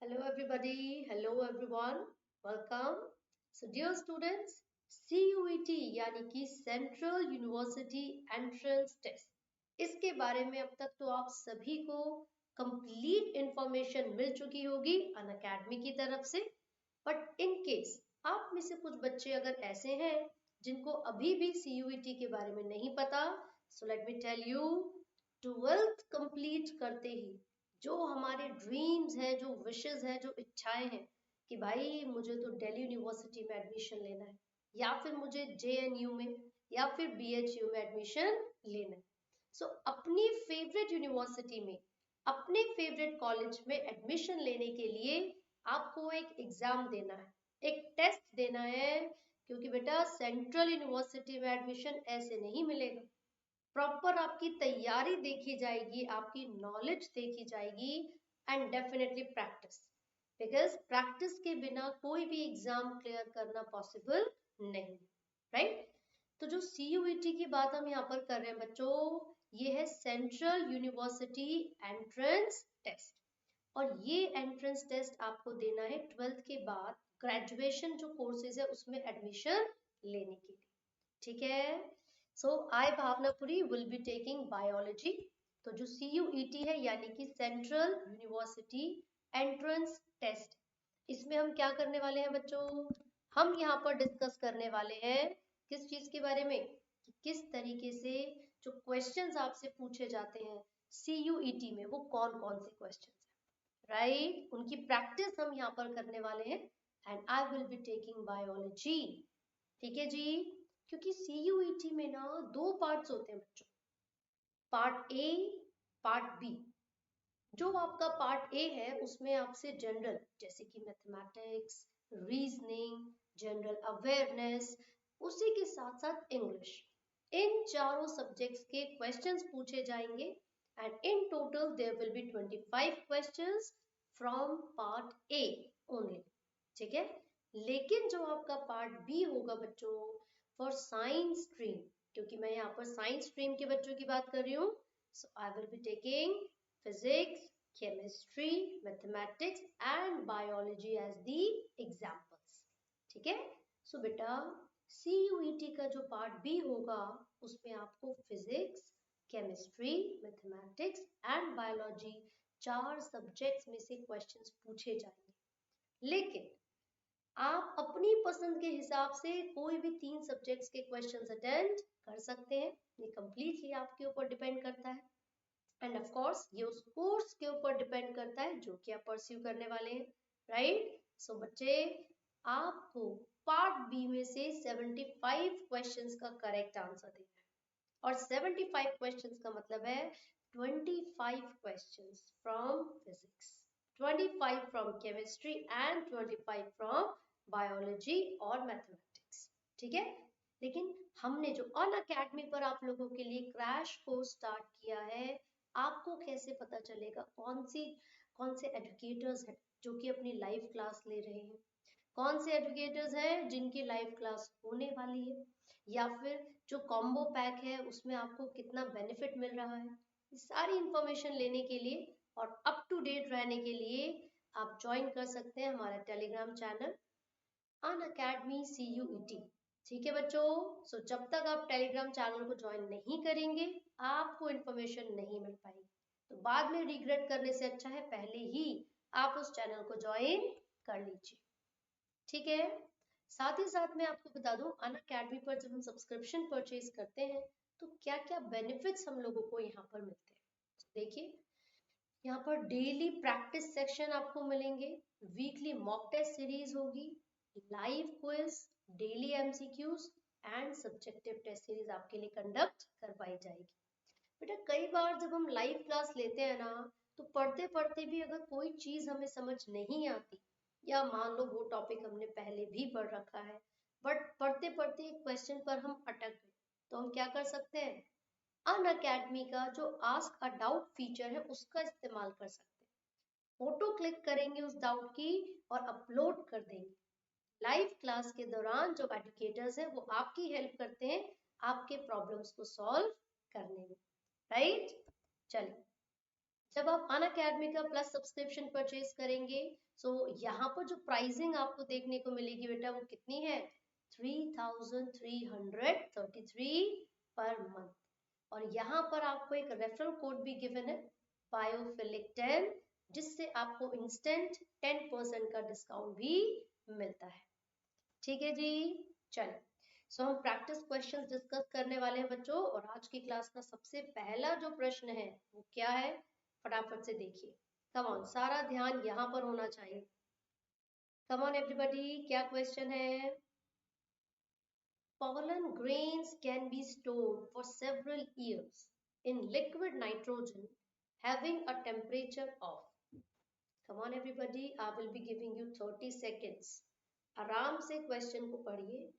Hello everybody, hello everyone, welcome. So dear students, CUET यानी कि central university entrance test, इसके बारे में अब तक तो आप सभी को कंप्लीट इंफॉर्मेशन मिल चुकी होगी अनअकैडमी की तरफ से। बट इन केस आप में से कुछ बच्चे अगर ऐसे हैं जिनको अभी भी CUET के बारे में नहीं पता, so let me tell you, 12th complete करते ही जो हमारे ड्रीम्स हैं, जो विशेस हैं, जो इच्छाएं हैं कि भाई मुझे तो दिल्ली यूनिवर्सिटी में एडमिशन लेना है, या फिर मुझे JNU में या फिर BHU में एडमिशन लेना है। सो अपनी फेवरेट यूनिवर्सिटी में, अपने फेवरेट कॉलेज में एडमिशन लेने के लिए आपको एक एग्जाम देना है, एक टेस्ट देना है, क्योंकि बेटा सेंट्रल यूनिवर्सिटी में एडमिशन ऐसे नहीं मिलेगा। प्रॉपर आपकी तैयारी देखी जाएगी, आपकी नॉलेज देखी जाएगी and definitely practice, because practice के बिना कोई भी एग्जाम क्लियर करना पॉसिबल नहीं, राइट। तो जो CUET की बात हम यहाँ पर कर रहे हैं बच्चों, ये है सेंट्रल यूनिवर्सिटी एंट्रेंस टेस्ट, और ये एंट्रेंस टेस्ट आपको देना है 12th के बाद ग्रेजुएशन जो कोर्सेज है उसमें एडमिशन लेने के लिए, ठीक है। सो आई भावनापुरी विल बी टेकिंग बायोलॉजी। तो जो CUET है यानी कि सेंट्रल यूनिवर्सिटी एंट्रेंस टेस्ट, इसमें हम क्या करने वाले हैं बच्चों, हम यहाँ पर डिस्कस करने वाले हैं किस चीज के बारे में, कि किस तरीके से जो क्वेश्चंस आपसे पूछे जाते हैं CUET में वो कौन कौन से क्वेश्चंस हैं, राइट। उनकी प्रैक्टिस हम यहाँ पर करने वाले हैं and I will be taking biology, ठीक है जी। क्योंकि CUET में ना दो पार्ट्स होते हैं बच्चों, पार्ट ए, पार्ट बी। जो आपका पार्ट ए है उसमें आपसे जनरल जैसे कि मैथमेटिक्स, रीजनिंग, जनरल अवेयरनेस, उसी के साथ साथ इंग्लिश, इन चारों सब्जेक्ट्स के क्वेश्चंस पूछे जाएंगे and in total there will be 25 questions from part A only, ठीक है। लेकिन जो आपका पार्ट बी होगा बच्चों, फॉर साइंस स्ट्रीम, क्योंकि मैं यहाँ पर साइंस स्ट्रीम के बच्चों की बात कर रही हूँ, so I will be taking physics, chemistry, mathematics and biology as the examples, ठीक है। सो बेटा CUET का जो पार्ट बी होगा उसमें आपको physics, chemistry, mathematics and biology चार सब्जेक्ट्स में से क्वेश्चंस पूछे जाएंगे। लेकिन आप अपनी पसंद के हिसाब से कोई भी तीन सब्जेक्ट्स के क्वेश्चंस अटेंड कर सकते हैं, ये कंप्लीटली आपके ऊपर डिपेंड करता है एंड ऑफ कोर्स ये उस कोर्स के ऊपर डिपेंड करता है जो कि आप परस्यू करने वाले हैं, राइट। सो बच्चे, आपको पार्ट बी में से 75 क्वेश्चंस का करेक्ट आंसर देना है, और 75 क्वेश्चंस का मतलब है 25 questions from physics, 25 from chemistry and 25 from biology और मैथमेटिक्स, ठीक है। लेकिन हमने जो अनअकैडमी पर आप लोगों के लिए क्रैश कोर्स स्टार्ट किया है, आपको कैसे पता चलेगा कौन से एजुकेटर्स हैं जो कि अपनी लाइव क्लास ले रहे हैं, कौन से एजुकेटर्स हैं जिनकी लाइव क्लास होने वाली है, या फिर जो कॉम्बो पैक है उसमें आपको कितना बेनिफिट मिल रहा है, ये सारी इंफॉर्मेशन लेने के लिए और अप टू डेट रहने के लिए आप ज्वाइन कर सकते हैं हमारा टेलीग्राम चैनल अनअकैडमी CUET, ठीक है बच्चों। सो जब तक आप टेलीग्राम चैनल को ज्वाइन नहीं करेंगे आपको इंफॉर्मेशन नहीं मिल पाएगी, तो बाद में रिग्रेट करने से अच्छा है पहले ही आप उस चैनल को ज्वाइन कर लीजिए, ठीक है। साथ ही साथ मैं आपको बता दूं, अनअकैडमी पर जब हम सब्सक्रिप्शन परचेज करते हैं तो क्या क्या बेनिफिट्स हम लोगों को यहाँ पर मिलते हैं, तो देखिए यहाँ पर डेली प्रैक्टिस सेक्शन आपको मिलेंगे, वीकली मॉक टेस्ट सीरीज होगी, live quiz, daily MCQs and subjective test series आपके लिए कंडक्ट करवाई जाएगी। बेटा कई बार जब हम लाइव क्लास लेते हैं ना, तो पढ़ते पढ़ते भी अगर कोई चीज हमें समझ नहीं आती, या मान लो वो टॉपिक हमने पहले भी पढ़ रखा है बट पढ़ते पढ़ते एक क्वेश्चन पर हम अटक गए, तो हम क्या कर सकते हैं, अनअकैडमी का जो आस्क अ डाउट फीचर है उसका इस्तेमाल कर सकते हैं, फोटो क्लिक करेंगे उस डाउट की और अपलोड कर देंगे। लाइव क्लास के दौरान जो एडुकेटर्स हैं वो आपकी हेल्प करते हैं आपके प्रॉब्लम्स को सॉल्व करने में, राइट। चलिए जब आप अनअकैडमी का प्लस सब्सक्रिप्शन परचेज करेंगे, सो यहाँ पर जो प्राइसिंग आपको देखने को मिलेगी बेटा वो कितनी है, 3333 पर मंथ। और यहाँ पर आपको एक रेफरल कोड भी गिवन है, बायोफिलिक 10, जिससे आपको इंस्टेंट 10% का डिस्काउंट भी मिलता है। ठीक है जी, चलो। सो हम प्रैक्टिस क्वेश्चंस डिस्कस करने वाले हैं बच्चों, और आज की क्लास का सबसे पहला जो प्रश्न है वो क्या है, फटाफट से देखिए। कम ऑन, सारा ध्यान यहाँ पर होना चाहिए। कम ऑन एवरीबॉडी, क्या क्वेश्चन है? Pollen grains can be stored for several years in liquid nitrogen having a temperature of. Come on everybody, I will be giving you 30 seconds. आराम से क्वेश्चन को पढ़िए,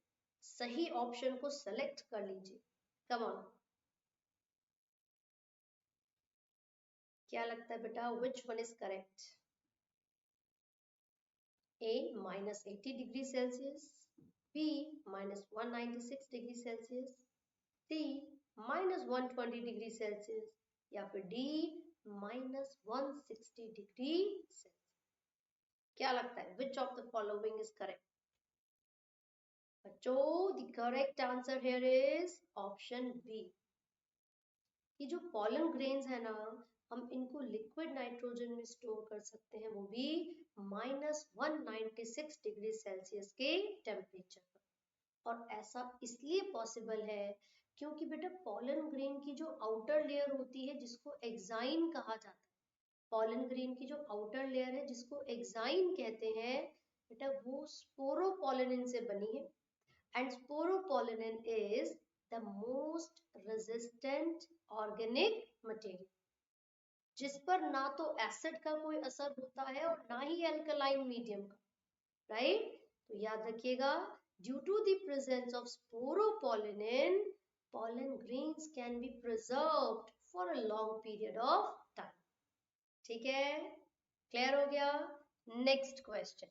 सही ऑप्शन को सेलेक्ट कर लीजिए। कम ऑन, क्या लगता है बेटा, which one is correct? A -80 degree Celsius, B -196 degree Celsius, C -120 degree Celsius, या फिर D -160 डिग्री सेल्सियस। क्या लगता है, which of the following is correct? बच्चों, the correct answer here is option B. ये जो पॉलन ग्रेन्स है ना, हम इनको लिक्विड नाइट्रोजन में स्टोर कर सकते हैं, वो भी -196 डिग्री सेल्सियस के टेम्परेचर पर। और ऐसा इसलिए पॉसिबल है क्योंकि बेटा पॉलन ग्रेन की जो आउटर लेयर होती है जिसको एक्साइन कहा जाता है, पॉलन ग्रेन की जो आउटर लेयर है जिसको एक्साइन कहते हैं बेटा, वो स्पोरोपोलिन से बनी है। And sporopollen is the most resistant organic material, जिस पर ना तो एसिड का कोई असर होता है और ना ही एल्कलाइन मीडियम का, राइट? तो याद रखिएगा, due to the presence of sporopollenin, pollen grains can be preserved for a long period of time. ठीक है, क्लियर हो गया? Next question,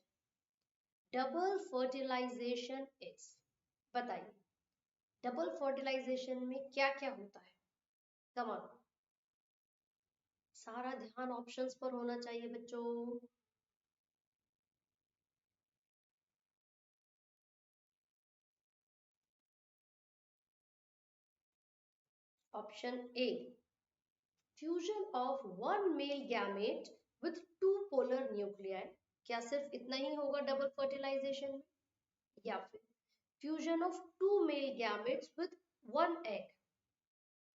double fertilization is, बताइए डबल फर्टिलाइजेशन में क्या क्या होता है? कम ऑन, सारा ध्यान ऑप्शंस पर होना चाहिए बच्चों। Option A, fusion of one male gamete with two polar nuclei, क्या सिर्फ इतना ही होगा डबल फर्टिलाइजेशन में? या फिर fusion of two male gametes with one egg,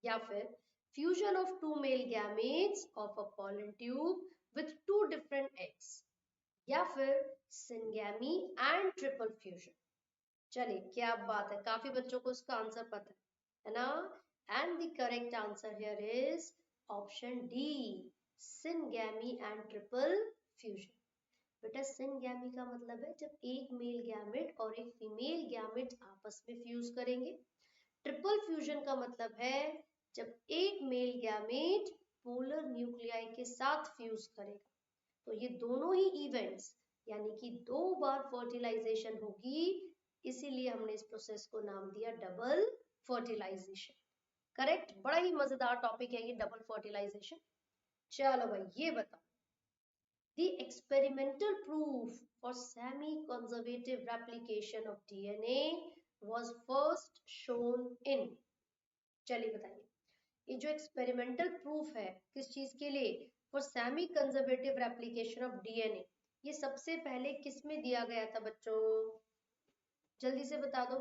या फिर fusion of two male gametes of a pollen tube with two different eggs, या फिर सिंगैमी एंड ट्रिपल फ्यूजन? चलिए, क्या बात है, काफी बच्चों को इसका आंसर पता है ना? And the correct answer here is option D, syngamy and triple fusion. बेटा सिंगैमी का मतलब है जब एक मेल गैमेट और एक फीमेल गैमेट आपस में फ्यूज करेंगे। ट्रिपल फ्यूजन का मतलब है जब एक मेल गैमेट पोलर न्यूक्लियाई के साथ फ्यूज करेगा। तो ये दोनों ही इवेंट्स, यानी कि दो बार फर्टिलाइजेशन होगी, इसीलिए हमने इस प्रोसेस को नाम दिया डबल फर्टिलाइजेशन। करेक्ट, बड़ा ही मजेदार टॉपिक है ये डबल फर्टिलाइजेशन। चलो भाई, ये बताओ, the experimental proof for semi-conservative replication of DNA was first shown in, चलिए बताइए, ये जो एक्सपेरिमेंटल प्रूफ है किस चीज के लिए, for semi conservative replication of DNA, ये सबसे पहले किस में दिया गया था बच्चों? जल्दी से बता दो,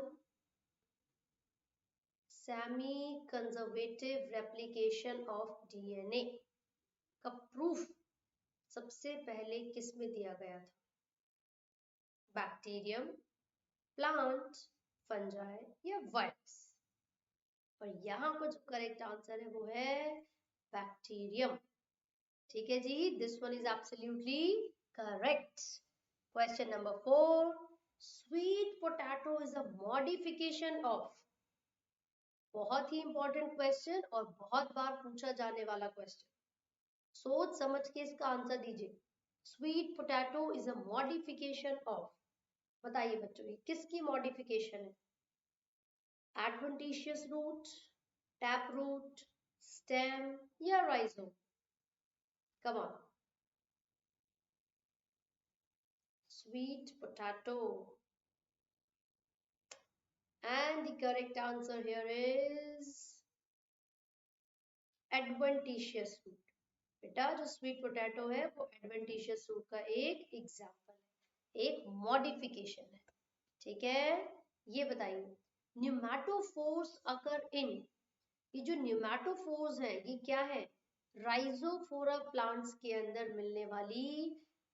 semi conservative replication of DNA का प्रूफ सबसे पहले किस में दिया गया था? बैक्टीरियम, प्लांट, फंजाई या वायरस? और यहाँ पर जो करेक्ट आंसर है वो है बैक्टीरियम। ठीक है जी, this one is absolutely correct. Question number 4, sweet potato is a modification of, बहुत ही इंपॉर्टेंट क्वेश्चन और बहुत बार पूछा जाने वाला क्वेश्चन, सोच समझ के इसका आंसर दीजिए। Sweet potato is a modification of, बताइए बच्चों ये किसकी मॉडिफिकेशन है? Adventitious root, tap root, stem या rhizome? Come on, sweet potato, and the correct answer here is adventitious root. बेटा जो स्वीट पोटैटो है वो एडवेंटिशियस रूट का एक एग्जाम्पल है, एक मॉडिफिकेशन है। ठीक है, ये बताइए न्यूमैटोफोर्स अकर इन, ये जो न्यूमैटोफोर्स है ये क्या है? राइजोफोरा प्लांट्स के अंदर मिलने वाली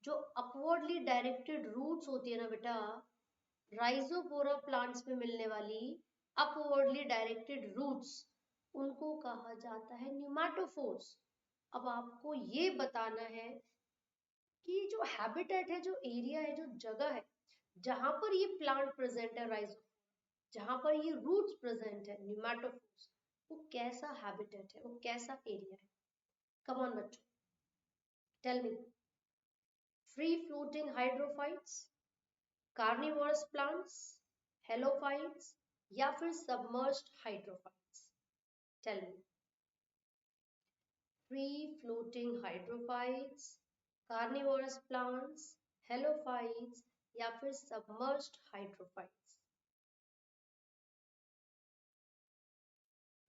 जो अपवर्डली डायरेक्टेड रूट्स होती है ना बेटा, राइजोफोरा प्लांट्स में मिलने वाली अपवर्डली डायरेक्टेड रूट्स, उनको कहा जाता है न्यूमैटोफोर्स। अब आपको ये बताना है कि जो हैबिटेट है, जो एरिया है, जो जगह है जहां पर ये प्लांट प्रेजेंट है, राइजो, जहां पर ये रूट्स प्रेजेंट है न्यूमैटोफोर्स, वो कैसा हैबिटेट है, वो कैसा एरिया है? कम ऑन बच्चों, tell me. Free floating hydrophytes, carnivorous plants, halophytes, या फिर submerged hydrophytes? Tell me. Free floating hydrophytes, carnivorous plants, halophytes, या फिर सबमर्ज्ड हाइड्रोफाइट्स?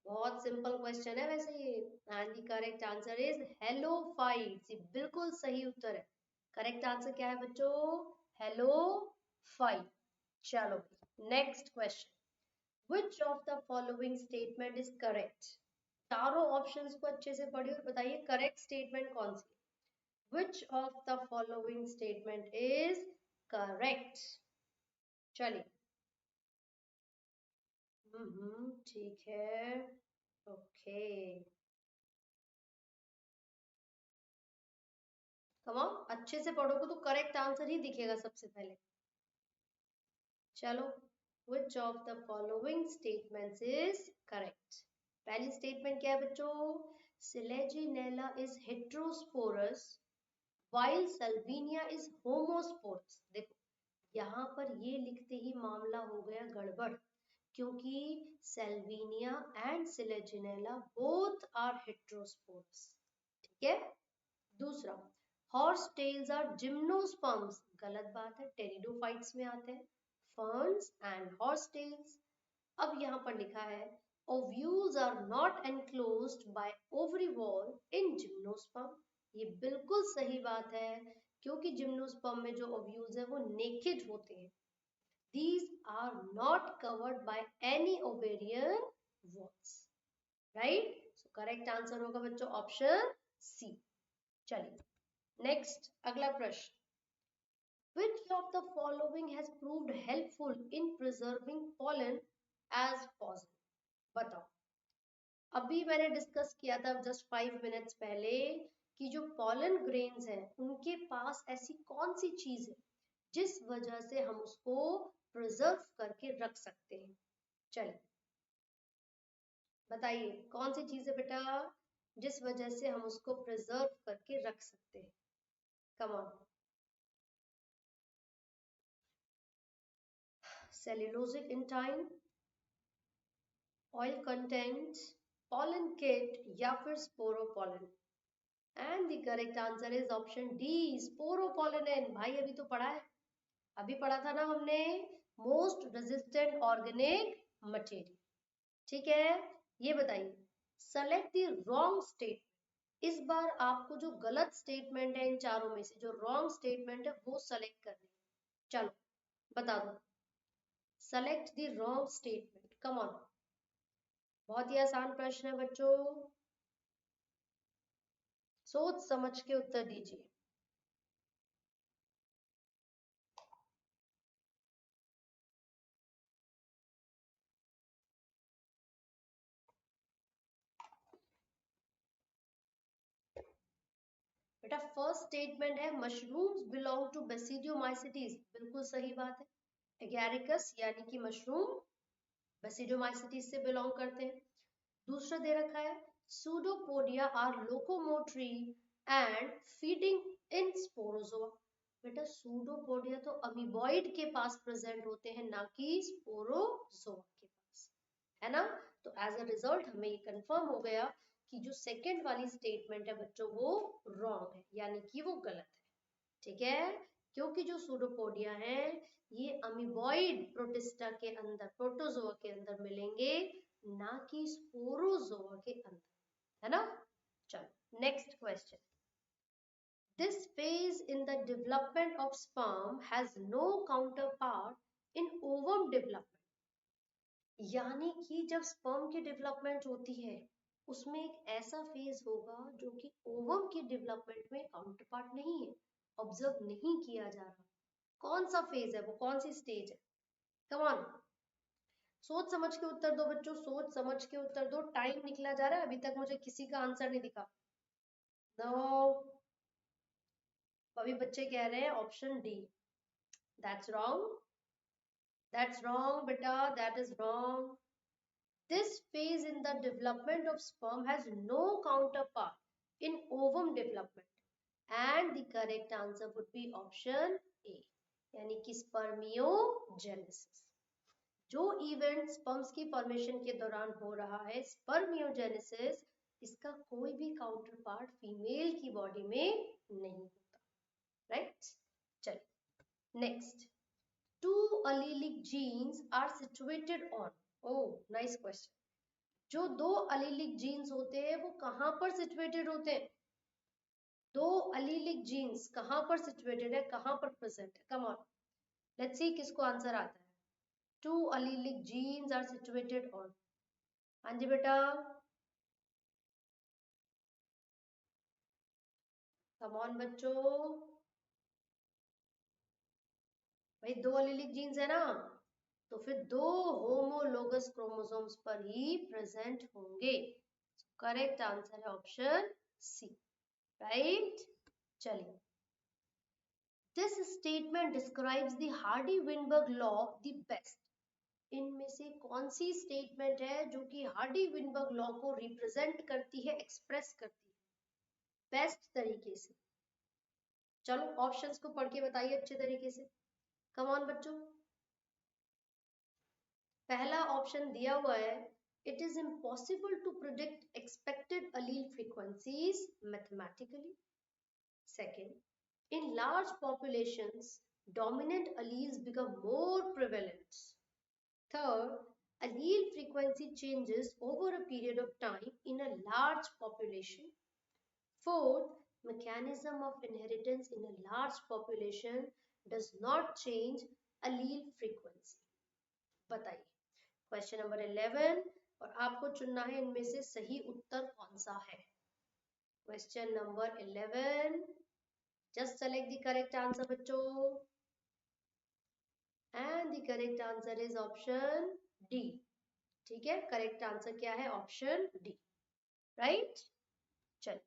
बहुत सिंपल क्वेश्चन है वैसे ये, and the correct answer is halophytes. ये बिल्कुल सही उत्तर है। करेक्ट आंसर क्या है बच्चों? हेलोफाइट। चलो next question, which of the following statement is correct? चारों ऑप्शंस को अच्छे से पढ़िए और बताइए करेक्ट स्टेटमेंट कौन सी है। Which of the following statement is correct? चलिए, ठीक है, ओके, कम ऑन, अच्छे से पढ़ोगे तो करेक्ट आंसर ही दिखेगा सबसे पहले। चलो, which of the following statements is correct? पहली स्टेटमेंट क्या है बच्चों? Selaginella is heterosporous while Salvinia is homosporous। देखो यहाँ पर ये लिखते ही मामला हो गया गड़बड़, क्योंकि Salvinia and Selaginella both are heterosporous. ठीक है, दूसरा, हॉर्स टेल्स आर जिम्नोस्पर्म्स, गलत बात है, टेरिडोफाइट्स में आते हैं फर्न्स एंड हॉर्स टेल्स। अब यहाँ पर लिखा है ovules are not enclosed by ovary wall in gymnosperm. ये बिल्कुल सही बात है, क्योंकि जिम्नोस्पर्म में जो ओव्यूल्स है वो नेकेड होते हैं। These are not covered by any ovarian walls, right? So correct answer होगा बच्चों ऑप्शन सी। चलिए नेक्स्ट, अगला प्रश्न, which of the following has proved helpful in preserving pollen as fossil? बताओ। अभी मैंने डिस्कस किया था जस्ट 5 मिनट्स पहले कि जो पॉलन ग्रेन्स हैं उनके पास ऐसी कौन सी चीज है जिस वजह से हम उसको प्रिजर्व करके रख सकते हैं। चलिए बताइए कौन सी चीज है बेटा जिस वजह से हम उसको प्रिजर्व करके रख सकते हैं? Come on, cellulosic intine, oil content, pollen kit, या फिर sporopollenin? And the correct answer is option D, sporopollenin. भाई अभी तो पढ़ा है, अभी पढ़ा था ना हमने, मोस्ट रेजिस्टेंट ऑर्गेनिक मटेरियल। ठीक है, ये बताइए सेलेक्ट द रॉन्ग स्टेट। इस बार आपको जो गलत स्टेटमेंट है इन चारों में से जो रॉन्ग स्टेटमेंट है वो सेलेक्ट करनी है। चलो बता दो, select the wrong statement, come on. बहुत ही आसान प्रश्न है बच्चों, सोच समझ के उत्तर दीजिए। बेटा फर्स्ट स्टेटमेंट है मशरूम्स बिलोंग टू बेसिडियोमाइसिटीज, बिल्कुल सही बात है। एगैरिकस यानी कि मशरूम बेसिडियोमाइसिटीज से बिलोंग करते हैं। दूसरा दे रखा है pseudopodia are locomotory and feeding in Sporozoa. बेटा सूडोपोडिया तो अमीबॉइड के पास प्रेजेंट होते हैं, ना कि स्पोरोजोआ के पास, है ना? तो एज अ रिजल्ट हमें ये कंफर्म हो गया कि जो सेकंड वाली स्टेटमेंट है बच्चों वो रॉन्ग है, यानी कि वो गलत है। ठीक है, क्योंकि जो सूडोपोडिया है ये अमीबॉइड प्रोटिस्टा के अंदर, प्रोटोजोआ के अंदर मिलेंगे, ना कि स्पोरोजोआ के अंदर, है ना। चलो next question. This phase in the development of sperm has no counterpart in ovum development. यानी कि जब स्पर्म की डेवलपमेंट होती है उसमें एक ऐसा फेज होगा जो कि ओवम की डेवलपमेंट में काउंटरपार्ट नहीं है, ऑब्जर्व नहीं किया जा रहा। कौन सा फेज है वो, कौन सी स्टेज है? कम ऑन, सोच समझ के उत्तर दो बच्चों, सोच समझ के उत्तर दो। टाइम निकला जा रहा है, अभी तक मुझे किसी का आंसर नहीं दिखा। नो, अभी बच्चे कह रहे हैं option D. That's wrong, that's wrong बेटा, that is wrong. This phase in the development of sperm has no counterpart in ovum development and the correct answer would be option A, यानी कि spermiogenesis. जो event sperms की formation के दौरान हो रहा है स्पर्मियोजेनेसिस, इसका कोई भी काउंटर पार्ट फीमेल की बॉडी में नहीं होता। राइट, चलिए next. Two allelic genes are situated on, oh nice question. जो दो अलीलिक जीन्स होते हैं वो कहां पर सिचुएटेड होते हैं? दो अलीलिक जीन्स कहां पर सिचुएटेड है, कहां पर प्रेजेंट है? कम ऑन, लेट्स सी किसको आंसर आता है। Two allelic genes are situated on, हाँ जी बेटा, कम ऑन बच्चों। भाई दो अलीलिक जीन्स है ना, तो फिर दो होमोलोगस क्रोमोसोम्स पर ही प्रेजेंट होंगे। करेक्ट आंसर है ऑप्शन सी। राइट, चलिए। This statement describes the Hardy-Weinberg law the best. इनमें से कौन सी स्टेटमेंट है जो कि हार्डी विनबर्ग लॉ को रिप्रेजेंट करती है, एक्सप्रेस करती है बेस्ट तरीके से? चलो ऑप्शंस को पढ़ के बताइए अच्छे तरीके से। कम ऑन बच्चों, पहला ऑप्शन दिया हुआ है, it is impossible to predict expected allele frequencies mathematically. Second, in large populations dominant alleles become more prevalent. Third, allele frequency changes over a period of time in a large population. Fourth, mechanism of inheritance in a large population does not change allele frequency. बताइए question number 11, और आपको चुनना है इनमें से सही उत्तर कौन सा है। Question number 11, just select the correct answer बच्चों, and the correct answer is option D. ठीक है, करेक्ट आंसर क्या है? Option D. राइट, चल।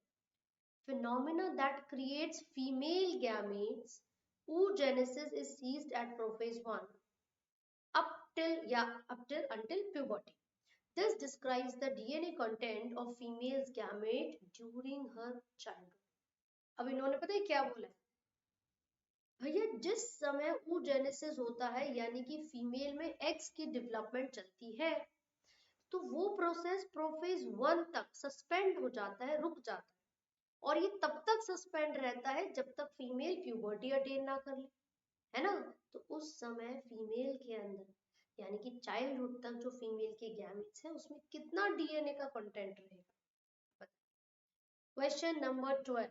Phenomena that creates female gametes, oogenesis is ceased at prophase 1 until puberty. This describes the DNA content of female's gamete during her childhood. अब इन्होंने पता है क्या बोला है भैया, जिस समय oogenesis होता है यानी कि फीमेल में एग्स की डेवलपमेंट चलती है, तो वो प्रोसेस प्रोफेज 1 तक सस्पेंड हो जाता है, रुक जाता है, और ये तब तक सस्पेंड रहता है जब तक फीमेल प्यूबर्टी अटेन ना कर ले, है ना। तो उस समय फीमेल के अंदर यानी कि चाइल्डहुड तक जो फीमेल के गैमेट्स है उसमें कितना डीएनए का कंटेंट रहेगा। क्वेश्चन नंबर 12,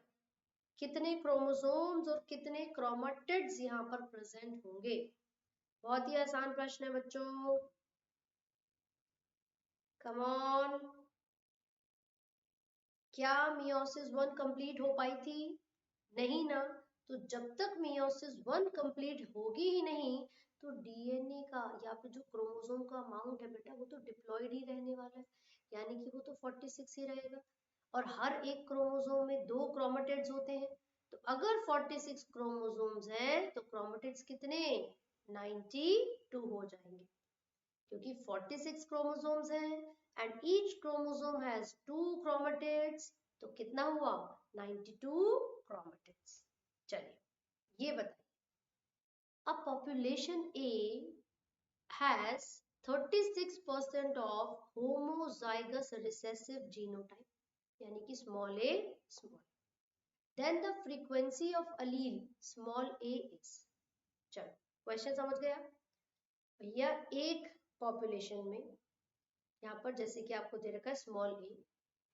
कितने क्रोमोसोम्स और कितने क्रोमेटिड्स यहाँ पर प्रेजेंट होंगे? बहुत ही आसान प्रश्न है बच्चों, कम ऑन। क्या मियोसिस 1 कंप्लीट हो पाई थी? नहीं ना। तो जब तक मियोसिस 1 कंप्लीट होगी ही नहीं, तो डीएनए का या फिर जो क्रोमोसोम का अमाउंट है बेटा वो तो डिप्लॉयड ही रहने वाला है, यानी कि वो तो 46 ही रहेगा। और हर एक क्रोमोसोम में 2 क्रोमेटिड्स होते हैं, तो अगर 46 क्रोमोसोम्स हैं तो क्रोमेटिड्स कितने? 92 हो जाएंगे, क्योंकि 46 क्रोमोसोम्स हैं and each chromosome has 2 chromatids, तो कितना हुआ? 92 क्रोमेटिड्स। चलिए ये बताइए, a population A has 36% of homozygous recessive genotype. यानी कि small a small. Then the frequency of allele small a is. चलो क्वेश्चन समझ गया भैया। एक पॉपुलेशन में यहाँ पर जैसे कि आपको दे रखा है स्मॉल ए,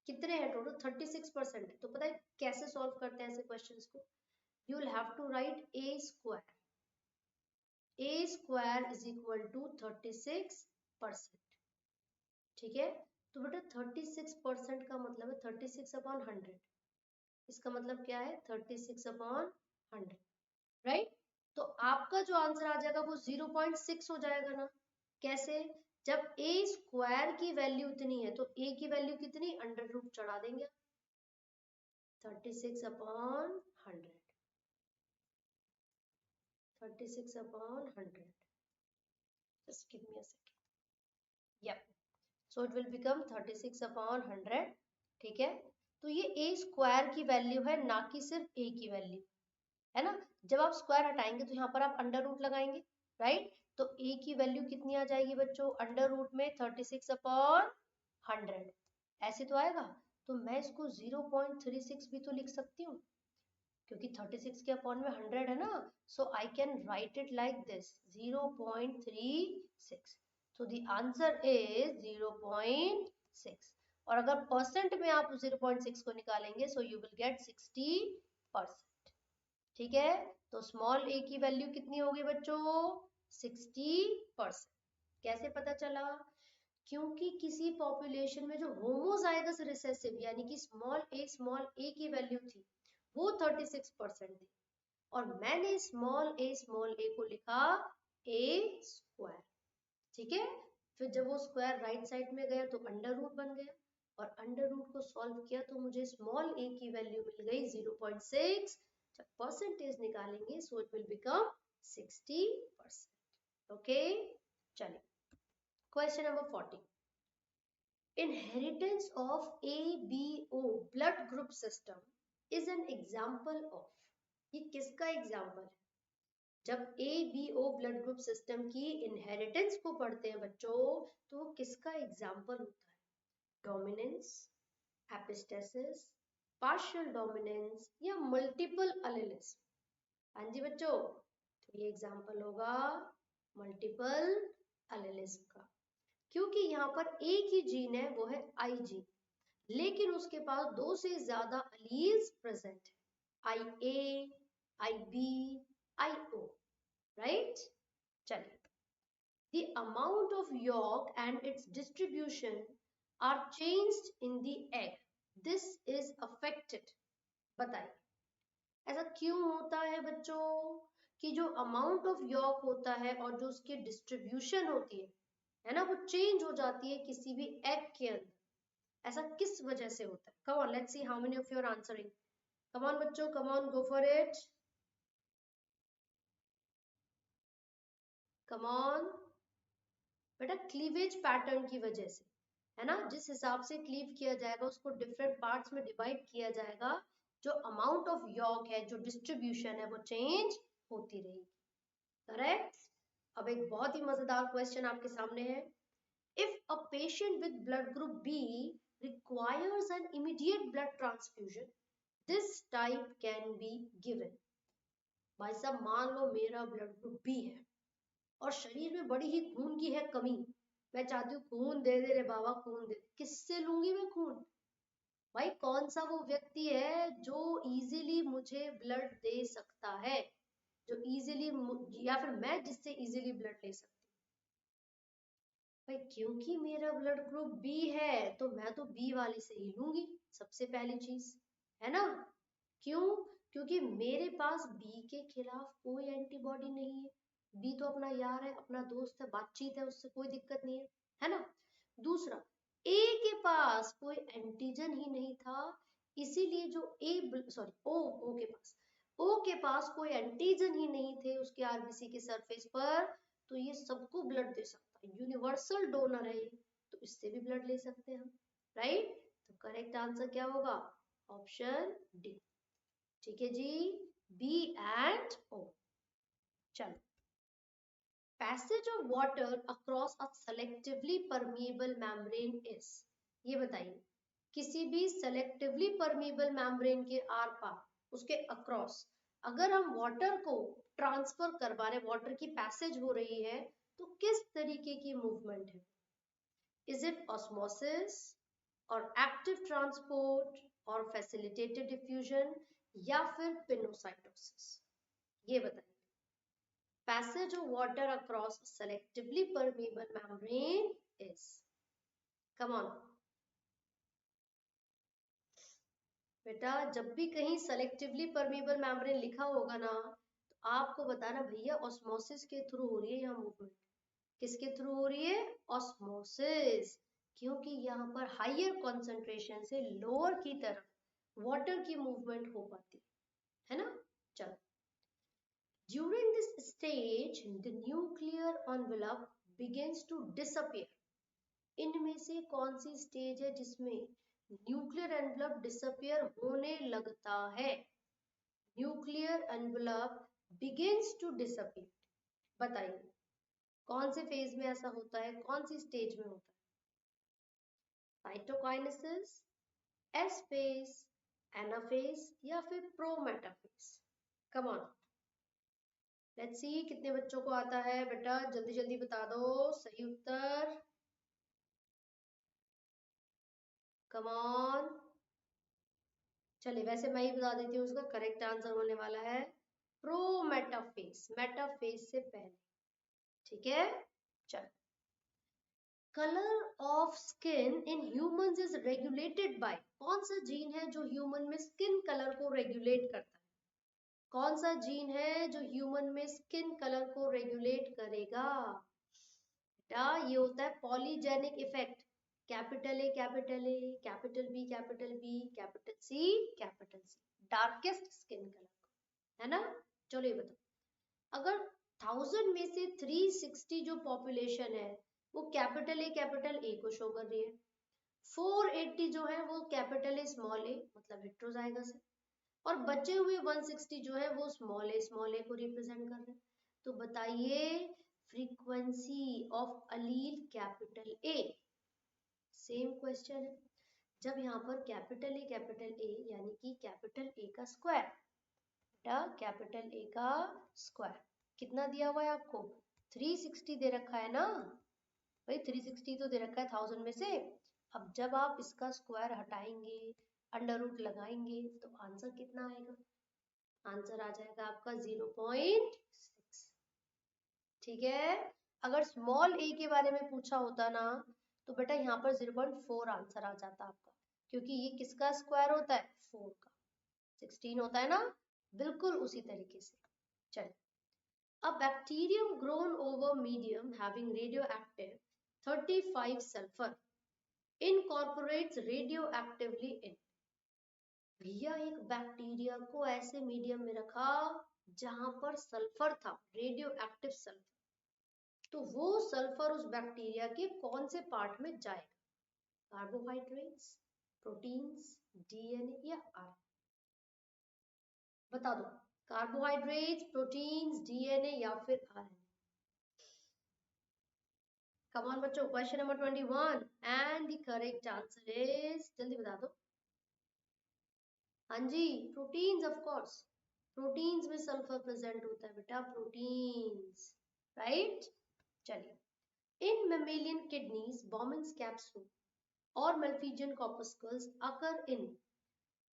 कितने हैं टोटल 36%। तो पता है कैसे सॉल्व करते हैं ऐसे क्वेश्चंस को? You will have to write A square, A square is equal to 36%। ठीक है, तो बेटा 36% का मतलब है 36/100। इसका मतलब क्या है 36/100, राइट। तो आपका जो आंसर आ जाएगा वो 0.6 हो जाएगा ना। कैसे? जब ए स्क्वायर की वैल्यू इतनी है तो ए की वैल्यू कितनी, अंडर रूट चढ़ा देंगे 36/100, 36/100। Just give me a second. Yeah. So it will become 36/100। ठीक है, तो ये ए स्क्वायर की वैल्यू है, ना कि सिर्फ ए की वैल्यू, है ना। जब आप स्क्वायर हटाएंगे तो यहाँ पर आप अंडर रूट लगाएंगे, राइट। तो ए की वैल्यू कितनी आ जाएगी बच्चों, अंडर रूट में 36/100, ऐसे तो आएगा। तो मैं इसको 0.36 भी तो लिख सकती हूँ, क्योंकि 36 के अपॉन में 100 है ना। So I can write it like this 0.36। तो द आंसर इज 0.6। और अगर परसेंट में आप 0.6 को निकालेंगे सो यू विल गेट 60%। ठीक है, तो स्मॉल ए की वैल्यू कितनी होगी बच्चों, 60%। कैसे पता चला? क्योंकि किसी पॉपुलेशन में जो होमोजाइगस रिसेसिव यानी कि स्मॉल ए की वैल्यू थी वो 36% थी, और मैंने स्मॉल ए को लिखा ए स्क्वायर। ठीक है, फिर जब वो स्क्वायर राइट साइड में गया तो अंडर रूट बन गया, और अंडर रूट को सॉल्व किया तो मुझे स्मॉल ए की वैल्यू मिल गई 0.6। जब परसेंटेज निकालेंगे so it will become 60%। Okay, चलिए question number 40। Inheritance of ABO blood group system is an example of। ये किसका एग्जाम्पल है? जब ABO ब्लड ग्रुप सिस्टम की इनहेरिटेंस को पढ़ते हैं बच्चों तो वो किसका एग्जाम्पल होता है? डोमिनेंस, एपिस्टेसिस, पार्शियल डोमिनेंस या मल्टीपल अलेलिज्म? हाँ जी बच्चों, तो ये एग्जाम्पल होगा मल्टीपल अलेलिज्म का, क्योंकि यहाँ पर एक ही जीन है वो है आई जीन, लेकिन उसके पास दो से ज्यादा अलील्स प्रेजेंट है, आई ए, आई बी, आई ओ, राइट। चलिए, the amount of yolk and its distribution are changed in the egg, this is affected। बताइए ऐसा क्यों होता है बच्चों कि जो अमाउंट ऑफ यॉक होता है और जो उसकी डिस्ट्रीब्यूशन होती है ना, वो चेंज हो जाती है किसी भी एग के अंदर। ऐसा किस वजह से होता है? Come on, let's see how many of you are answering. Come on बच्चों, come on, go for it, come on. बेटा क्लीवेज पैटर्न की वजह से, है ना, जिस हिसाब से क्लीव किया जाएगा उसको डिफरेंट पार्ट्स में डिवाइड किया जाएगा, जो अमाउंट ऑफ यॉक है, जो डिस्ट्रीब्यूशन है वो चेंज होती रहेगी, करेक्ट। अब एक बहुत ही मजेदार क्वेश्चन आपके सामने है। If a patient with blood group B requires an immediate blood transfusion, this type can be given। भाई साहब मान लो मेरा ब्लड ग्रुप बी है और शरीर में बड़ी ही खून की है कमी, मैं चाहती हूँ खून दे दे रे बाबा, खून दे। किससे लूंगी मैं खून? भाई कौन सा वो व्यक्ति है जो इजीली मुझे ब्लड दे सकता है, जो इजीली, या फिर मैं जिससे इजीली ब्लड ले सकती हूँ? भाई क्योंकि मेरा ब्लड ग्रुप बी है तो मैं तो बी वाले से ही लूंगी, सबसे पहली चीज, है ना। क्यों? क्योंकि मेरे पास बी के खिलाफ कोई एंटीबॉडी नहीं है, बी तो अपना यार है, अपना दोस्त है, बातचीत है, उससे कोई दिक्कत नहीं है ना। दूसरा, ए के पास कोई एंटीजन ही नहीं था, इसीलिए जो ओ के पास कोई एंटीजन ही नहीं थे उसके आरबीसी के सरफेस पर, तो ये सबको ब्लड दे सकता है, यूनिवर्सल डोनर है ये, तो इससे भी ब्लड ले सकते हैं हम, राइट। तो करेक्ट आंसर क्या होगा? Option D. ठीक है जी, बी एंड ओ। चलो, passage of water across a selectively permeable membrane is, ये बताइए किसी भी सेलेक्टिवली परमीबल मेम्ब्रेन के आर पार, उसके अक्रॉस अगर हम वाटर को ट्रांसफर करवा रहे, वाटर की पैसेज हो रही है, तो किस तरीके की मूवमेंट है? इज इट ऑस्मोसिस और एक्टिव ट्रांसपोर्ट और फैसिलिटेटेड डिफ्यूजन या फिर पिनोसाइटोसिस? ये बताइए। Passage of water across selectively permeable membrane is, come on बेटा, जब भी कहीं सेलेक्टिवली परमीबल मेम्ब्रेन लिखा होगा ना, तो आपको बताना भैया ऑस्मोसिस के थ्रू हो रही है यहाँ मूवमेंट। किसके थ्रू हो रही है? ऑस्मोसिस। क्योंकि यहाँ पर हायर कॉन्सेंट्रेशन से लोअर की तरफ वाटर की मूवमेंट हो पाती है ना। चलो, during this stage the nuclear envelope begins to disappear. इनमें से कौन सी स्टेज है जिसमें न्यूक्लियर एनवेलप डिसअपियर होने लगता है? Nuclear envelope begins to disappear, बताइए कौन से फेज में ऐसा होता है, कौन सी स्टेज में होता है? साइटोकाइनेसिस, एस फेज, एनाफेज या फिर प्रोमेटाफेज? कम ऑन, लेट्स सी कितने बच्चों को आता है बेटा, जल्दी जल्दी बता दो सही उत्तर। कम ऑन, चलिए वैसे मैं ही बता देती हूँ, उसका करेक्ट आंसर होने वाला है प्रोमेटाफेज, मेटाफेज से पहले। ठीक है, चल। Colour of skin in humans is regulated by, कौन सा जीन है जो ह्यूमन में स्किन कलर को रेगुलेट करता है? कौन सा जीन है जो ह्यूमन में स्किन कलर को रेगुलेट करेगा? बेटा ये होता है polygenic effect. Capital A capital A, capital B capital B, capital C capital C, darkest skin colour को, है ना। चलो ये बताओ, अगर 1000 में से 360 जो पॉपुलेशन है वो कैपिटल ए को शो कर रही है, 480 जो है वो कैपिटल ए स्मॉल ए मतलब हेट्रोजाइगस है, और बचे हुए 160 जो है वो स्मॉल ए को रिप्रेजेंट कर रहे हैं। तो बताइए frequency of allele capital A. Same question है, जब यहाँ पर कैपिटल ए यानी कि कैपिटल ए का स्क्वायर, बेटा कैपिटल ए का स्क्वायर कितना दिया हुआ है आपको? 360 दे रखा है ना भाई, 360 तो दे रखा है 1000 में से। अब जब आप इसका स्क्वायर हटाएंगे, अंडर रूट लगाएंगे, तो आंसर कितना आएगा? आंसर आ जाएगा आपका 0.6। ठीक है, अगर स्मॉल ए के बारे में पूछा होता ना, तो बेटा यहाँ पर 0.4 आंसर आ जाता आपका, क्योंकि ये किसका स्क्वायर होता है? 4 का। 16 होता है ना, बिल्कुल उसी तरीके से। चलिए, a bacterium grown over medium having radioactive 35 sulfur incorporates radioactively in, भैया एक बैक्टीरिया को ऐसे मीडियम में रखा जहां पर सल्फर था, रेडियो एक्टिव सल्फर, तो वो सल्फर उस बैक्टीरिया के कौन से पार्ट में जाएगा? कार्बोहाइड्रेट्स, प्रोटीन्स, डीएनए या आर? बता दो, कार्बोहाइड्रेट्स, प्रोटीन्स, डीएनए या फिर आर? कम ऑन बच्चों, question number 21 and the correct answer is, जल्दी बता दो। हाँ जी, प्रोटीन्स ऑफ कोर्स, प्रोटीन्स में सल्फर प्रेजेंट होता है बेटा, प्रोटीन्स, राइट। चलिए, इन मेमेलियन किडनीज बोमेंस कैप्सूल और मल्फीजियन कॉर्पस्कल्स अकर इन,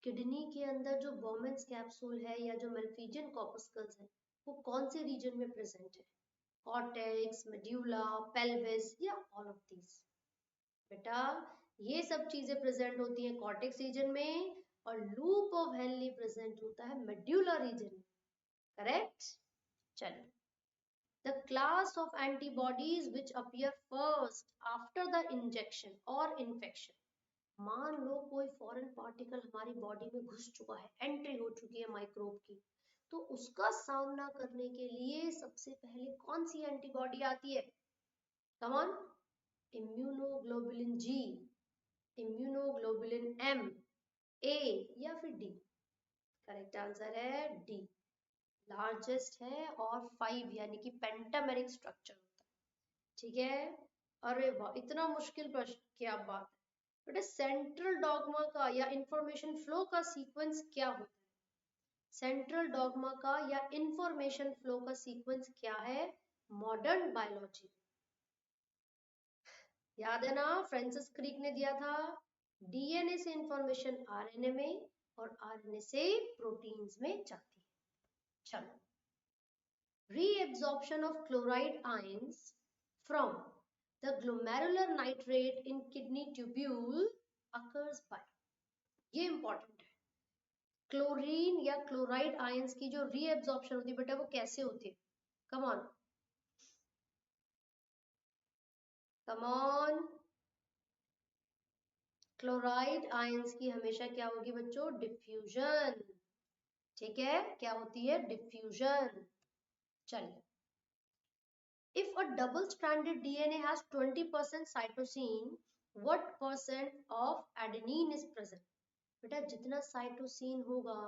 किडनी के अंदर जो बोमेंस कैप्सूल है या जो मल्फीजियन कॉर्पस्कल्स है वो कौन से रीजन में प्रेजेंट है? कॉर्टेक्स, मेड्यूला, पेल्विस या ऑल ऑफ दीज? बेटा ये सब चीजें प्रेजेंट होती हैं कॉर्टेक्स रीजन में, और लूप ऑफ हेनली प्रेजेंट होता है मेड्यूला रीजन में, करेक्ट। चलिए, the class of antibodies which appear first after the injection or infection, मान लो कोई फॉरेन पार्टिकल हमारी बॉडी में घुस चुका है, एंट्री हो चुकी है माइक्रोब की, तो उसका सामना करने के लिए सबसे पहले कौन सी एंटीबॉडी आती है? Come on, immunoglobulin G, immunoglobulin M, A या फिर डी? करेक्ट आंसर है डी, लार्जेस्ट है और 5 यानी कि पेंटामेरिक स्ट्रक्चर होता है। ठीक है, अरे वाह, इतना मुश्किल प्रश्न, क्या बात है। बेटा सेंट्रल डॉगमा का या इंफॉर्मेशन फ्लो का सीक्वेंस क्या होता है? सेंट्रल डॉगमा का या इंफॉर्मेशन फ्लो का सीक्वेंस क्या है मॉडर्न बायोलॉजी? याद है ना, फ्रांसिस क्रिक ने दिया था, डीएनए से इंफॉर्मेशन आरएनए में और आरएनए से प्रोटीन्स में जाती है। चलो, reabsorption of chloride ions from the glomerular nitrate in kidney tubule occurs by, ये इंपॉर्टेंट है, क्लोरीन या क्लोराइड आयंस की जो रीएब्जॉर्प्शन होती है बेटा वो कैसे होती है? Come on come on, chloride ions की हमेशा क्या होगी बच्चों? डिफ्यूजन। ठीक है, क्या होती है? डिफ्यूजन। चलिए, if a double stranded DNA has 20% cytosine, what percent of adenine is present? बेटा जितना साइटोसिन होगा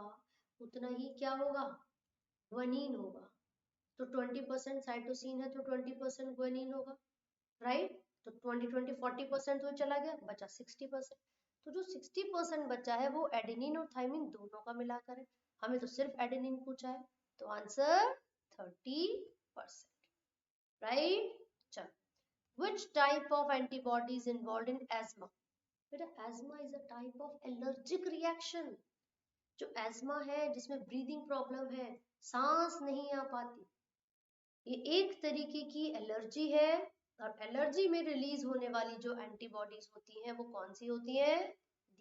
उतना ही क्या होगा? ग्वानिन होगा। तो 20% साइटोसिन है तो 20% ग्वानिन होगा, राइट? तो 20-20 40% तो चला गया, बचा 60%। तो जो 60% बचा है वो एडेनिन और थाइमिन दोनों का मिलाकर है। हमें तो सिर्फ एडेनिन पूछा है, तो आंसर 30%, राइट? चलो, which type of antibodies involved in asthma? बेटा asthma is a type of allergic reaction। जो एस्मा है जिसमें ब्रीदिंग प्रॉब्लम है, सांस नहीं आ पाती, ये एक तरीके की एलर्जी है। और एलर्जी में रिलीज होने वाली जो एंटीबॉडीज होती हैं वो कौन सी होती हैं?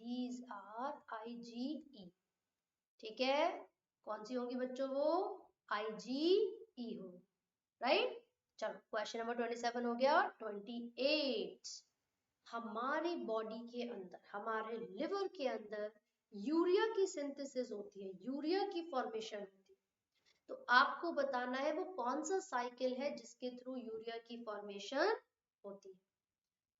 These are IgE. ठीक है, कौन सी होंगी बच्चों? वो आईजीई होंगी, राइट? चलो, क्वेश्चन नंबर 27 हो गया। 28, हमारी बॉडी के अंदर, हमारे लिवर के अंदर यूरिया की सिंथेसिस होती है, यूरिया की फॉर्मेशन होती है। तो आपको बताना है वो कौन सा साइकिल है जिसके थ्रू यूरिया की फॉर्मेशन होती है?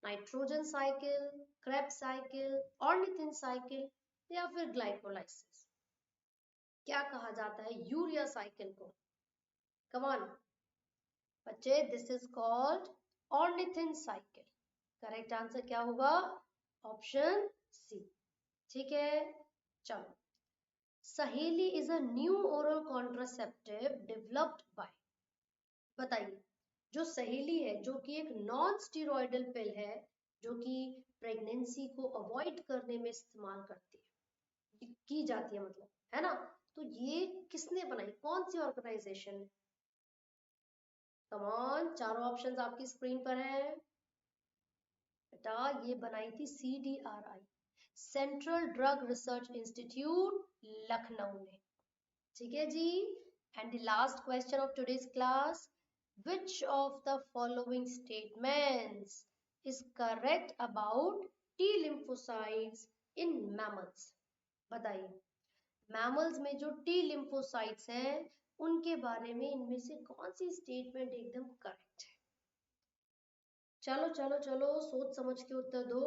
Nitrogen cycle, Krebs cycle, ornithine cycle या फिर ग्लाइकोलाइसिस? क्या कहा जाता है यूरिया साइकिल को? कम ऑन बच्चे, this is called ornithine cycle. Correct answer क्या होगा? Option C. ठीक है, चलो, Saheli is a new oral contraceptive developed by, बताइए। जो सहेली है जो कि एक नॉन स्टीरॉयडल पिल है, जो कि प्रेगनेंसी को अवॉइड करने में इस्तेमाल करती है, की जाती है मतलब, है ना? तो ये किसने बनाई, कौन सी ऑर्गेनाइजेशन? कम ऑन, चारों ऑप्शंस आपकी स्क्रीन पर हैं बेटा। ये बनाई थी CDRI, central drug research institute, Lucknow ने। ठीक है जी। And the last question of today's class, which of the following statements is correct about T lymphocytes in mammals? बताइए, मैमल्स में जो टी लिम्फोसाइट्स हैं उनके बारे में इनमें से कौन सी स्टेटमेंट एकदम करेक्ट है? चलो चलो चलो, सोच समझ के उत्तर दो।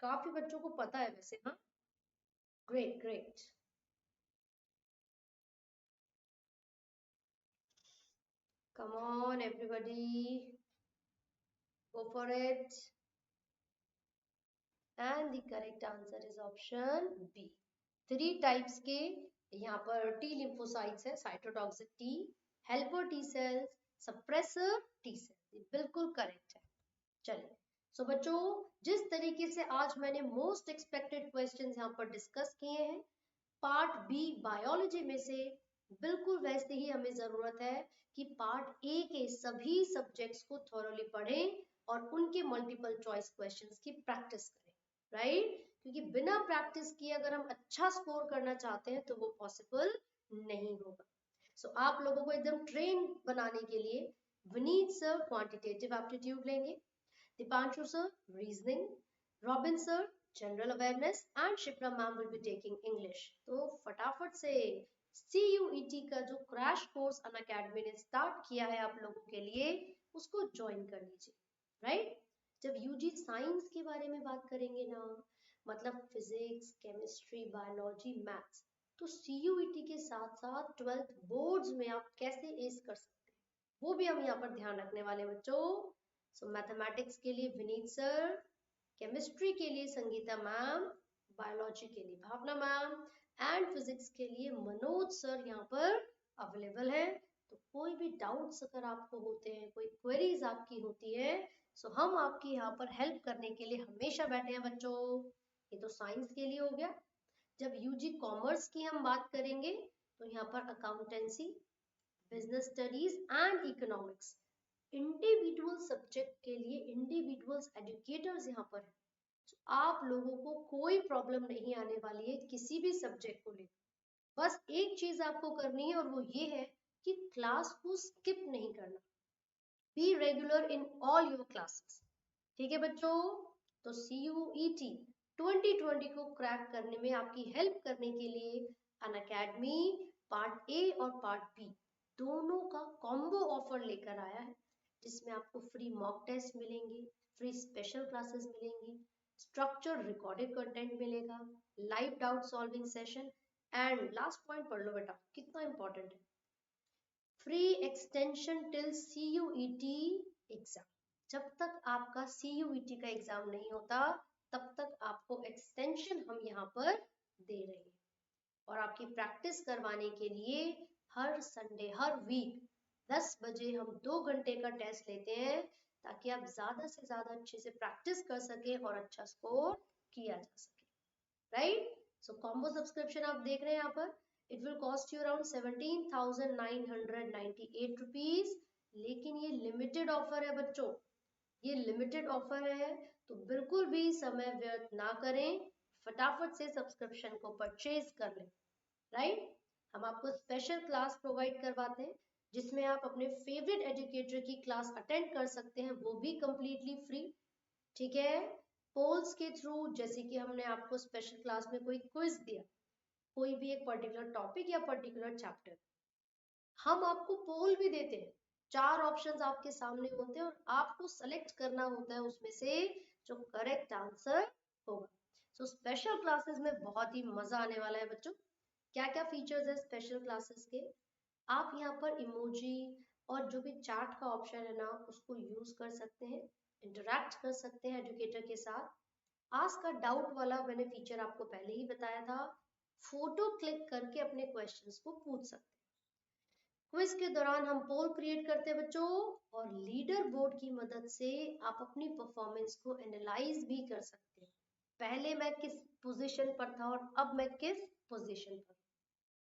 काफी बच्चों को पता है वैसे, हाँ, great great. Come on everybody, go for it, and the correct answer is option B। 3 types के यहाँ पर टी लिम्फोसाइट्स है, cytotoxic T, helper T cells, suppressor T cells, बिल्कुल करेक्ट है। चलिए, सो बच्चों, जिस तरीके से आज मैंने मोस्ट एक्सपेक्टेड क्वेश्चंस यहाँ पर डिस्कस किए हैं पार्ट बी बायोलॉजी में से, बिल्कुल वैसे ही हमें जरूरत है कि पार्ट ए के सभी सब्जेक्ट्स को थॉरोली पढ़ें और उनके मल्टीपल चॉइस क्वेश्चंस की प्रैक्टिस करें, राइट? क्योंकि बिना प्रैक्टिस किए अगर हम अच्छा स्कोर करना चाहते हैं तो वो पॉसिबल नहीं होगा। सो आप लोगों को एकदम ट्रेन बनाने के लिए विनीत सर क्वांटिटेटिव एप्टीट्यूड लेंगे, Deepanshu sir reasoning, robin sir general awareness and Shipra ma'am will be taking English. तो फटाफट से CUET का जो क्रैश कोर्स अनअकैडमी ने स्टार्ट किया है आप लोगों के लिए, उसको ज्वाइन कर लीजिए, राइट? जब यूजी साइंस के बारे में बात करेंगे ना, मतलब फिजिक्स, केमिस्ट्री, बायोलॉजी, मैथ्स, तो CUET के साथ साथ 12th बोर्ड्स में आप कैसे एस कर सकते हैं वो भी हम यहाँ पर ध्यान रखने वाले बच्चों। सो मैथमेटिक्स के लिए विनीत सर, केमिस्ट्री के लिए संगीता मैम, बायोलॉजी के लिए भावना मैम एंड फिजिक्स के लिए मनोज सर यहाँ पर अवेलेबल है। तो कोई भी डाउट्स अगर आपको होते हैं, कोई क्वेरीज आपकी होती है, सो हम आपकी यहाँ पर हेल्प करने के लिए हमेशा बैठे हैं बच्चों। ये तो साइंस के लिए हो गया। जब यूजी कॉमर्स की हम बात करेंगे तो यहाँ पर accountancy, business studies and economics, individual subject के लिए इंडिविजुअल्स एजुकेटर्स यहाँ पर है। तो आप लोगों को कोई प्रॉब्लम नहीं आने वाली है किसी भी सब्जेक्ट को लेकर। बस एक चीज आपको करनी है और वो ये है कि क्लास को स्किप नहीं करना। Be regular in all your classes. ठीक है बच्चों। तो CUET 2020 को क्रैक करने में आपकी हेल्प करने के लिए अनअकैडमी पार्ट ए और पार्ट बी दोनों का कॉम्बो ऑफर लेकर आया है, जिसमें आपको फ्री मॉक टेस्ट मिलेंगे, फ्री स्पेशल क्लासेस मिलेंगी, स्ट्रक्चर्ड रिकॉर्डेड कंटेंट मिलेगा, live doubt solving session and last point पढ़ लो बेटा, कितना इंपॉर्टेंट है, free extension till CUET exam. जब तक आपका CUET का एग्जाम नहीं होता तब तक आपको एक्सटेंशन हम यहाँ पर दे रहे हैं। और आपकी प्रैक्टिस करवाने के लिए हर संडे हर वीक 10 बजे हम 2 घंटे का टेस्ट लेते हैं, ताकि आप ज्यादा से ज्यादा अच्छे से प्रैक्टिस कर सके और अच्छा स्कोर किया जा सके। राइट। सो कॉम्बो सब्सक्रिप्शन आप देख रहे हैं यहाँ पर, it will cost you around 17,998 rupees. लेकिन ये लिमिटेड ऑफर है बच्चों, ये लिमिटेड ऑफर है, तो बिल्कुल भी समय व्यर्थ ना करें, फटाफट से सब्सक्रिप्शन को परचेज कर लें। राइट। हम आपको स्पेशल क्लास प्रोवाइड करवाते हैं, जिसमें आप अपने फेवरेट एजुकेटर की क्लास अटेंड कर सकते हैं, वो भी कंप्लीटली फ्री। ठीक है। पोल्स के थ्रू, जैसे कि हमने आपको स्पेशल क्लास में कोई क्विज दिया, कोई भी एक पर्टिकुलर टॉपिक या पर्टिकुलर चैप्टर, हम आपको पोल भी देते हैं। 4 ऑप्शंस आपके सामने होते हैं और आपको सेलेक्ट करना होता है उसमें से जो करेक्ट आंसर होगा। सो स्पेशल क्लासेस में बहुत ही मजा आने वाला है बच्चों। क्या क्या फीचर्स है स्पेशल क्लासेस के, आप यहाँ पर इमोजी और जो भी चैट का ऑप्शन है ना, उसको यूज कर सकते हैं, इंटरैक्ट कर सकते हैं एजुकेटर के साथ। आस्क अ डाउट वाला मैंने फीचर आपको पहले ही बताया था, फोटो क्लिक करके अपने क्वेश्चंस को पूछ सकते हैं। क्विज के दौरान हम पोल क्रिएट करते हैं बच्चों, और लीडर बोर्ड की मदद से आप अपनी परफॉर्मेंस को एनालाइज भी कर सकते हैं, पहले मैं किस पोजीशन पर था और अब मैं किस पोजीशन पर।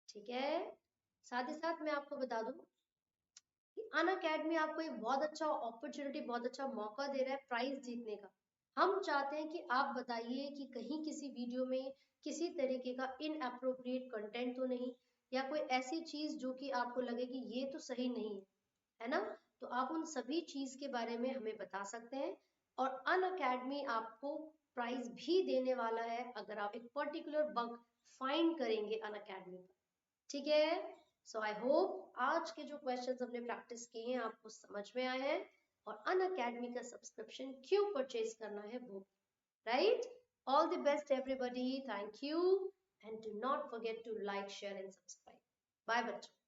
ठीक है। साथ ही साथ मैं आपको बता दूं कि अनअकैडमी आपको एक बहुत अच्छा अपॉर्चुनिटी, बहुत अच्छा मौका दे रहा है प्राइज जीतने का। हम चाहते हैं कि आप बताइए कि कहीं किसी वीडियो में किसी तरीके का इनअप्रोप्रिएट कंटेंट तो नहीं, या कोई ऐसी चीज जो कि आपको लगे कि ये तो सही नहीं है ना, तो आप उन सभी चीज के बारे में हमें बता सकते हैं। और अनअकैडमी आपको प्राइज भी देने वाला है अगर आप एक पर्टिकुलर बग फाइंड करेंगे अनअकैडमी पर। ठीक है। सो आई होप आज के जो क्वेश्चंस हमने प्रैक्टिस किए हैं आपको समझ में आए हैं, और अनअकैडमी का सब्सक्रिप्शन क्यों परचेज करना है वो। Right. All the best everybody, thank you and do not forget to like share and subscribe. Bye बच्चों।